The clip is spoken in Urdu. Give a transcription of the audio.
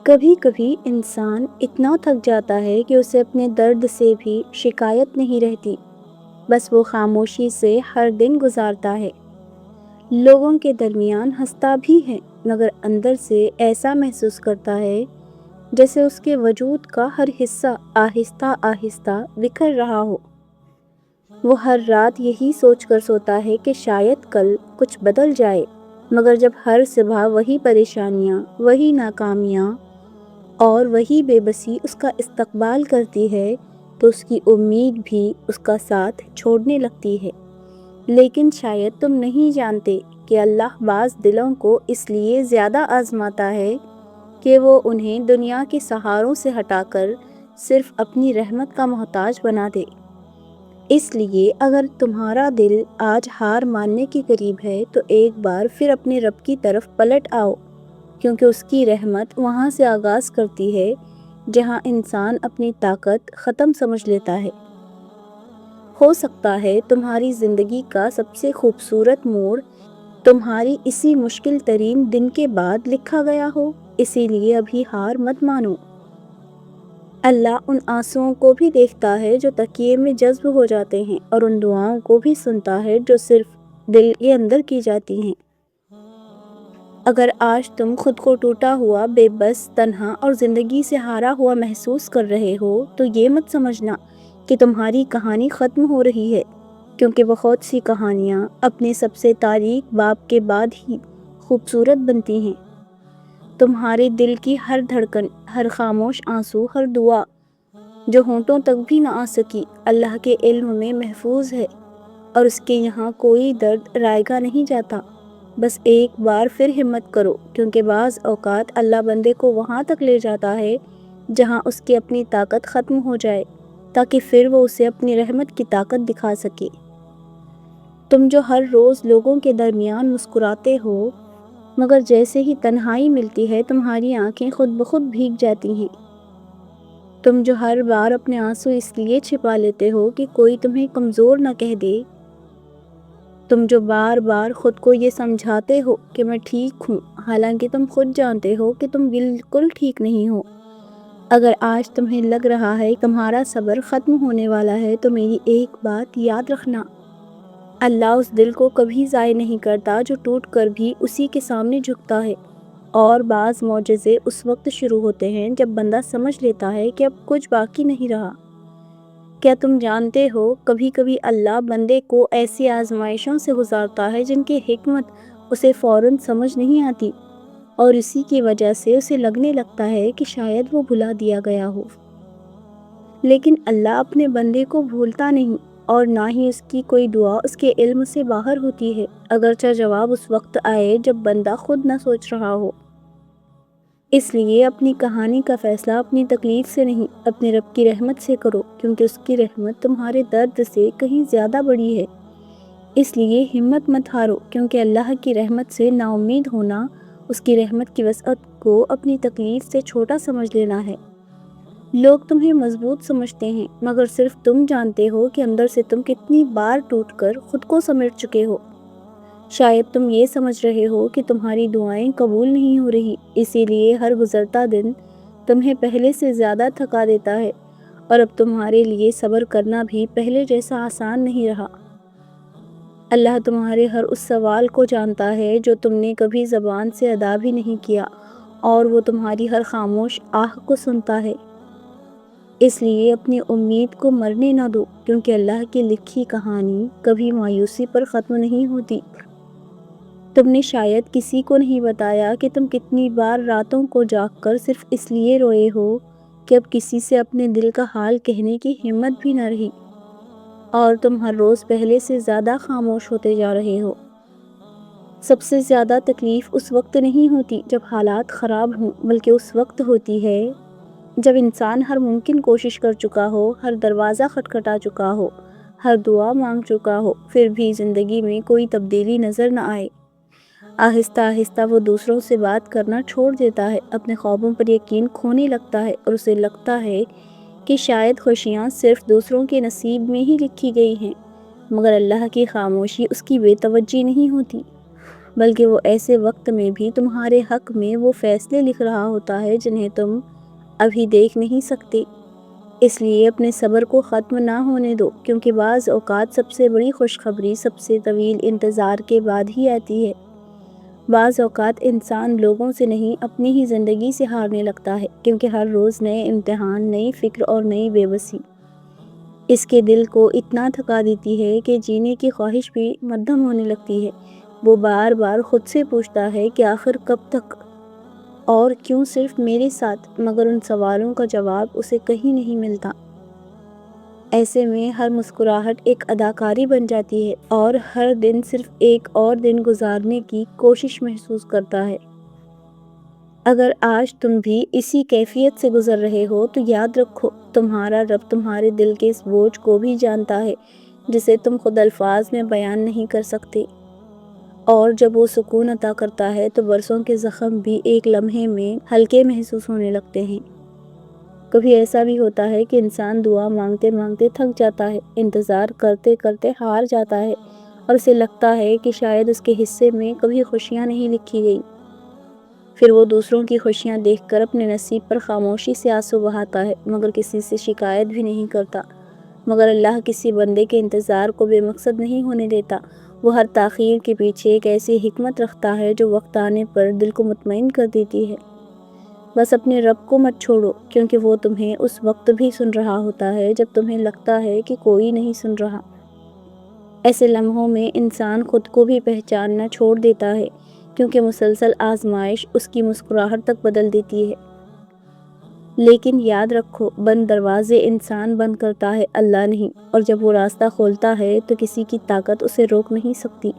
کبھی کبھی انسان اتنا تھک جاتا ہے کہ اسے اپنے درد سے بھی شکایت نہیں رہتی، بس وہ خاموشی سے ہر دن گزارتا ہے، لوگوں کے درمیان ہنستا بھی ہے مگر اندر سے ایسا محسوس کرتا ہے جیسے اس کے وجود کا ہر حصہ آہستہ آہستہ بکھر رہا ہو۔ وہ ہر رات یہی سوچ کر سوتا ہے کہ شاید کل کچھ بدل جائے، مگر جب ہر صبح وہی پریشانیاں، وہی ناکامیاں اور وہی بے بسی اس کا استقبال کرتی ہے تو اس کی امید بھی اس کا ساتھ چھوڑنے لگتی ہے۔ لیکن شاید تم نہیں جانتے کہ اللہ بعض دلوں کو اس لیے زیادہ آزماتا ہے کہ وہ انہیں دنیا کے سہاروں سے ہٹا کر صرف اپنی رحمت کا محتاج بنا دے۔ اس لیے اگر تمہارا دل آج ہار ماننے کے قریب ہے تو ایک بار پھر اپنے رب کی طرف پلٹ آؤ، کیونکہ اس کی رحمت وہاں سے آغاز کرتی ہے جہاں انسان اپنی طاقت ختم سمجھ لیتا ہے۔ ہو سکتا ہے تمہاری زندگی کا سب سے خوبصورت موڑ تمہاری اسی مشکل ترین دن کے بعد لکھا گیا ہو، اسی لیے ابھی ہار مت مانو۔ اللہ ان آنسوؤں کو بھی دیکھتا ہے جو تکیے میں جذب ہو جاتے ہیں، اور ان دعاؤں کو بھی سنتا ہے جو صرف دل کے اندر کی جاتی ہیں۔ اگر آج تم خود کو ٹوٹا ہوا، بے بس، تنہا اور زندگی سے ہارا ہوا محسوس کر رہے ہو تو یہ مت سمجھنا کہ تمہاری کہانی ختم ہو رہی ہے، کیونکہ بہت سی کہانیاں اپنے سب سے تاریک باب کے بعد ہی خوبصورت بنتی ہیں۔ تمہارے دل کی ہر دھڑکن، ہر خاموش آنسو، ہر دعا جو ہونٹوں تک بھی نہ آ سکی، اللہ کے علم میں محفوظ ہے، اور اس کے یہاں کوئی درد رائگاں نہیں جاتا۔ بس ایک بار پھر ہمت کرو، کیونکہ بعض اوقات اللہ بندے کو وہاں تک لے جاتا ہے جہاں اس کی اپنی طاقت ختم ہو جائے، تاکہ پھر وہ اسے اپنی رحمت کی طاقت دکھا سکے۔ تم جو ہر روز لوگوں کے درمیان مسکراتے ہو، مگر جیسے ہی تنہائی ملتی ہے تمہاری آنکھیں خود بخود بھیگ جاتی ہیں۔ تم جو ہر بار اپنے آنسو اس لیے چھپا لیتے ہو کہ کوئی تمہیں کمزور نہ کہہ دے۔ تم جو بار بار خود کو یہ سمجھاتے ہو کہ میں ٹھیک ہوں، حالانکہ تم خود جانتے ہو کہ تم بالکل ٹھیک نہیں ہو۔ اگر آج تمہیں لگ رہا ہے کہ تمہارا صبر ختم ہونے والا ہے تو میری ایک بات یاد رکھنا، اللہ اس دل کو کبھی ضائع نہیں کرتا جو ٹوٹ کر بھی اسی کے سامنے جھکتا ہے، اور بعض معجزے اس وقت شروع ہوتے ہیں جب بندہ سمجھ لیتا ہے کہ اب کچھ باقی نہیں رہا۔ کیا تم جانتے ہو کبھی کبھی اللہ بندے کو ایسی آزمائشوں سے گزارتا ہے جن کی حکمت اسے فوراً سمجھ نہیں آتی، اور اسی کی وجہ سے اسے لگنے لگتا ہے کہ شاید وہ بھلا دیا گیا ہو۔ لیکن اللہ اپنے بندے کو بھولتا نہیں، اور نہ ہی اس کی کوئی دعا اس کے علم سے باہر ہوتی ہے، اگرچہ جواب اس وقت آئے جب بندہ خود نہ سوچ رہا ہو۔ اس لیے اپنی کہانی کا فیصلہ اپنی تکلیف سے نہیں، اپنے رب کی رحمت سے کرو، کیونکہ اس کی رحمت تمہارے درد سے کہیں زیادہ بڑی ہے۔ اس لیے ہمت مت ہارو، کیونکہ اللہ کی رحمت سے نا امید ہونا اس کی رحمت کی وسعت کو اپنی تکلیف سے چھوٹا سمجھ لینا ہے۔ لوگ تمہیں مضبوط سمجھتے ہیں، مگر صرف تم جانتے ہو کہ اندر سے تم کتنی بار ٹوٹ کر خود کو سمیٹ چکے ہو۔ شاید تم یہ سمجھ رہے ہو کہ تمہاری دعائیں قبول نہیں ہو رہی، اسی لیے ہر گزرتا دن تمہیں پہلے سے زیادہ تھکا دیتا ہے، اور اب تمہارے لیے صبر کرنا بھی پہلے جیسا آسان نہیں رہا۔ اللہ تمہارے ہر اس سوال کو جانتا ہے جو تم نے کبھی زبان سے ادا بھی نہیں کیا، اور وہ تمہاری ہر خاموش آہ کو سنتا ہے۔ اس لیے اپنی امید کو مرنے نہ دو، کیونکہ اللہ کی لکھی کہانی کبھی مایوسی پر ختم نہیں ہوتی۔ تم نے شاید کسی کو نہیں بتایا کہ تم کتنی بار راتوں کو جاگ کر صرف اس لیے روئے ہو کہ اب کسی سے اپنے دل کا حال کہنے کی ہمت بھی نہ رہی، اور تم ہر روز پہلے سے زیادہ خاموش ہوتے جا رہے ہو۔ سب سے زیادہ تکلیف اس وقت نہیں ہوتی جب حالات خراب ہوں، بلکہ اس وقت ہوتی ہے جب انسان ہر ممکن کوشش کر چکا ہو، ہر دروازہ کھٹکھٹا چکا ہو، ہر دعا مانگ چکا ہو، پھر بھی زندگی میں کوئی تبدیلی نظر نہ آئے۔ آہستہ آہستہ وہ دوسروں سے بات کرنا چھوڑ دیتا ہے، اپنے خوابوں پر یقین کھونے لگتا ہے، اور اسے لگتا ہے کہ شاید خوشیاں صرف دوسروں کے نصیب میں ہی لکھی گئی ہیں، مگر اللہ کی خاموشی اس کی بے توجہی نہیں ہوتی۔ بلکہ وہ ایسے وقت میں بھی تمہارے حق میں وہ فیصلے لکھ رہا ہوتا ہے جنہیں تم ابھی دیکھ نہیں سکتے۔ اس لیے اپنے صبر کو ختم نہ ہونے دو، کیونکہ بعض اوقات سب سے بڑی خوشخبری سب سے طویل انتظار کے بعد ہی آتی ہے۔ بعض اوقات انسان لوگوں سے نہیں اپنی ہی زندگی سے ہارنے لگتا ہے، کیونکہ ہر روز نئے امتحان، نئی فکر اور نئی بے بسی اس کے دل کو اتنا تھکا دیتی ہے کہ جینے کی خواہش بھی مدھم ہونے لگتی ہے۔ وہ بار بار خود سے پوچھتا ہے کہ آخر کب تک، اور کیوں صرف میرے ساتھ، مگر ان سوالوں کا جواب اسے کہیں نہیں ملتا۔ ایسے میں ہر مسکراہٹ ایک اداکاری بن جاتی ہے اور ہر دن صرف ایک اور دن گزارنے کی کوشش محسوس کرتا ہے۔ اگر آج تم بھی اسی کیفیت سے گزر رہے ہو تو یاد رکھو، تمہارا رب تمہارے دل کے اس بوجھ کو بھی جانتا ہے جسے تم خود الفاظ میں بیان نہیں کر سکتے، اور جب وہ سکون عطا کرتا ہے تو برسوں کے زخم بھی ایک لمحے میں ہلکے محسوس ہونے لگتے ہیں۔ کبھی ایسا بھی ہوتا ہے کہ انسان دعا مانگتے مانگتے تھک جاتا ہے، انتظار کرتے کرتے ہار جاتا ہے، اور اسے لگتا ہے کہ شاید اس کے حصے میں کبھی خوشیاں نہیں لکھی گئی۔ پھر وہ دوسروں کی خوشیاں دیکھ کر اپنے نصیب پر خاموشی سے آنسو بہاتا ہے، مگر کسی سے شکایت بھی نہیں کرتا۔ مگر اللہ کسی بندے کے انتظار کو بے مقصد نہیں ہونے دیتا۔ وہ ہر تاخیر کے پیچھے ایک ایسی حکمت رکھتا ہے جو وقت آنے پر دل کو مطمئن کر دیتی ہے۔ بس اپنے رب کو مت چھوڑو، کیونکہ وہ تمہیں اس وقت بھی سن رہا ہوتا ہے جب تمہیں لگتا ہے کہ کوئی نہیں سن رہا۔ ایسے لمحوں میں انسان خود کو بھی پہچاننا چھوڑ دیتا ہے، کیونکہ مسلسل آزمائش اس کی مسکراہٹ تک بدل دیتی ہے۔ لیکن یاد رکھو، بند دروازے انسان بند کرتا ہے، اللہ نہیں، اور جب وہ راستہ کھولتا ہے تو کسی کی طاقت اسے روک نہیں سکتی۔